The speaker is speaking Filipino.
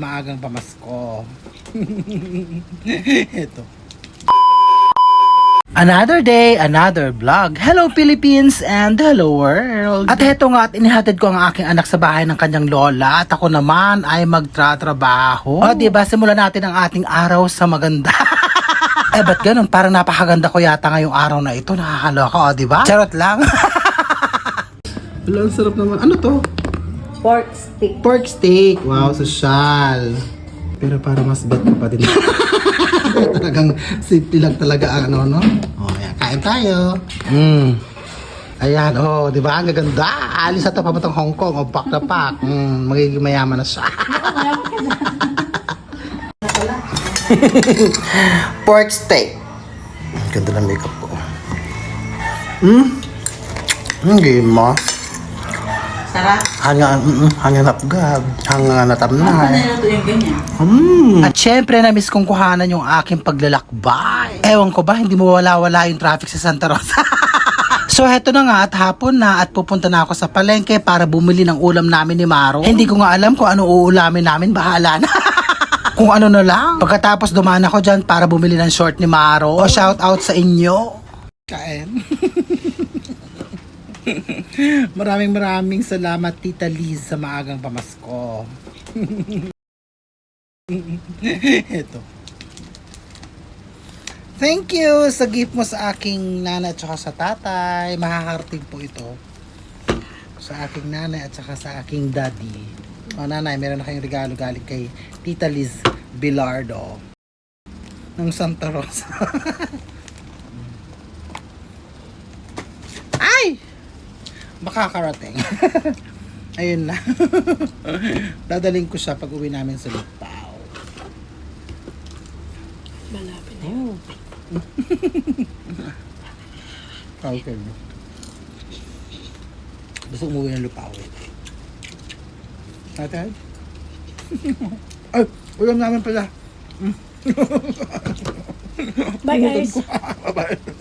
Maagang pamasko. Ito. Another day, another vlog. Hello Philippines and hello world. At heto nga at inihatid ko ang aking anak sa bahay ng kanyang lola at ako naman ay magtratrabaho. O diba, simulan natin ang ating araw sa maganda. Ba't ganun? Parang napakaganda ko yata ngayong araw na ito. Nakakaloka, o diba? Charot lang. Wala, ang sarap naman. Ano to? Pork stick. Pork steak. Wow, social. Pero para mas bet ka pa din. Talagang simple lang talaga ang ano, no? O, ayan, kain tayo. Ayan, oh, di ba? Ang gaganda. Alis na ito papuntang Hong Kong. O, pack na pack. Magiging mayaman na siya. Pork steak. Ganda ng makeup ko. Gima. Sarap. Hanga napgab. Hanga natamnay. Ano niluto yung ganyan? At syempre, na-miss kong kuhanan yung aking paglalakbay. Ewan ko ba, hindi mo wala-wala yung traffic sa Santa Rosa. So, heto na nga at hapon na at pupunta na ako sa palengke para bumili ng ulam namin ni Maro. Hindi ko nga alam kung ano uulamin namin, bahala na. Kung ano na lang. Pagkatapos dumaan ako dyan para bumili ng short ni Maro. O shout out sa inyo. Kain. Maraming salamat Tita Liz sa maagang pamasko. Ito. Thank you sa gift mo sa aking nanay at saka sa tatay. Makakarating po ito sa aking nanay at saka sa aking daddy. O nanay, meron na kayong regalo galing kay Tita Liz Bilardo ng Santa Rosa. Ay! Makakarating. Ayun na. Dadaling ko siya pag uwi namin sa Lupao. Malapit na. Oh. Okay. Gusto umuwi ng Lupao eh. Tatay? Ay! Ulam namin pala. Bye guys. Bye-bye.